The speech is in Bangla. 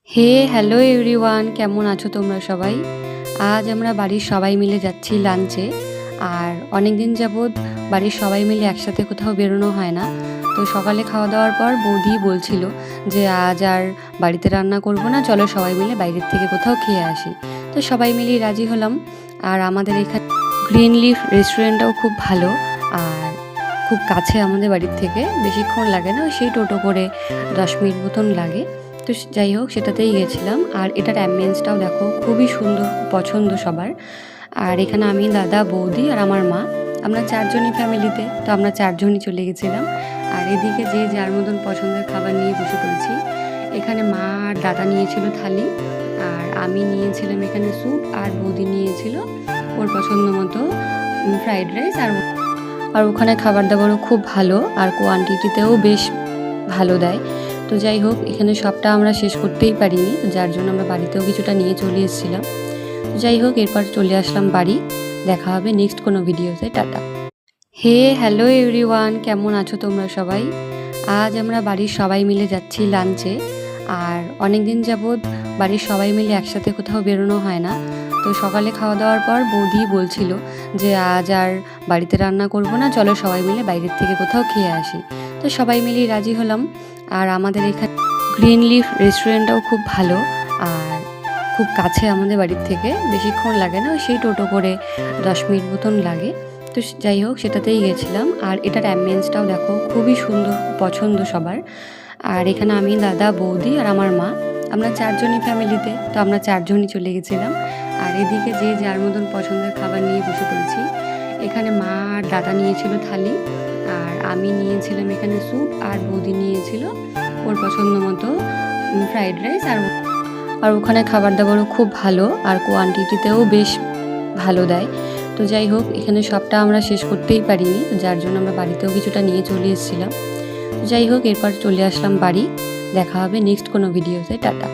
হ্যালো এভরিওয়ান, কেমন আছো তোমরা সবাই? আজ আমরা বাড়ির সবাই মিলে যাচ্ছি লাঞ্চে। আর অনেক দিন যাবৎ বাড়ির সবাই মিলে একসাথে কোথাও বেরোনো হয় না। তো সকালে খাওয়া দাওয়ার পর বৌদি বলছিল যে আজ আর বাড়িতে রান্না করব না, চলো সবাই মিলে বাইরের থেকে কোথাও খেয়ে আসি। তো সবাই মিলেই রাজি হলাম। আর আমাদের এখানে গ্রিন লিফ রেস্টুরেন্টটাও খুব ভালো, আর খুব কাছে আমাদের বাড়ির থেকে, বেশিক্ষণ লাগে না, সেই টোটো করে 10 মিনিট মতন লাগে। তো যাই হোক, সেটাতেই গেছিলাম। আর এটার অ্যাম্বিয়েন্সটাও দেখো, খুবই সুন্দর, পছন্দ সবার। আর এখানে আমি, দাদা, বৌদি আর আমার মা, আমরা 4জনই ফ্যামিলিতে, তো আমরা 4জনই চলে গেছিলাম। আর এদিকে যে যার মতন পছন্দের খাবার নিয়ে বসে পড়েছি। এখানে মা আর দাদা নিয়েছিল থালি, আর আমি নিয়েছিলাম এখানে স্যুপ, আর বৌদি নিয়েছিল ওর পছন্দ মতো ফ্রাইড রাইস। আর ওখানে খাবার দাবারও খুব ভালো, আর কোয়ান্টিটিতেও বেশ ভালো দেয়। তো যাই হোক, এখানে সবটা আমরা শেষ করতেই পারিনি, তো যার জন্য আমরা বাড়িতেও কিছুটা নিয়ে চলে এসেছিলাম। তো যাই হোক, এরপর চলে আসলাম বাড়ি। দেখা হবে নেক্সট কোনো ভিডিওতে। টাটা। হ্যালো এভরিওয়ান, কেমন আছো তোমরা সবাই? আজ আমরা বাড়ির সবাই মিলে যাচ্ছি লাঞ্চে। আর অনেক দিন যাবৎ বাড়ির সবাই মিলে একসাথে কোথাও বেরোনো হয় না। তো সকালে খাওয়া দাওয়ার পর বৌদি বলছিল যে আজ আর বাড়িতে রান্না করব না, চলো সবাই মিলে বাইরের থেকে কোথাও খেয়ে আসি। তো সবাই মিলেই রাজি হলাম। আর আমাদের এখানে গ্রিন লিফ রেস্টুরেন্টটাও খুব ভালো, আর খুব কাছে আমাদের বাড়ির থেকে, বেশিক্ষণ লাগে না, সেই টোটো করে 10 মিনিট মতন লাগে। তো যাই হোক, সেটাতেই গেছিলাম। আর এটার অ্যাম্বিয়েন্সটাও দেখো, খুবই সুন্দর, পছন্দ সবার। আর এখানে আমি, দাদা, বৌদি আর আমার মা, আমরা 4জনই ফ্যামিলিতে, তো আমরা 4জনই চলে গেছিলাম। আর এদিকে যে যার মতন পছন্দের খাবার নিয়ে বসে পড়েছি। এখানে মা আর দাদা নিয়েছিল থালি, আর আমি নিয়েছিলাম এখানে স্যুপ, আর বৌদি নিয়েছিল ওর পছন্দ মতো ফ্রাইড রাইস। আর ওখানে খাবার দাবারও খুব ভালো, আর কোয়ান্টিটিতেও বেশ ভালো দেয়। তো যাই হোক, এখানে সবটা আমরা শেষ করতেই পারিনি, তো যার জন্য আমরা বাড়িতেও কিছুটা নিয়ে চলে এসেছিলাম। তো যাই হোক, এরপর চলে আসলাম বাড়ি। দেখা হবে নেক্সট কোনো ভিডিওতে। টাটা।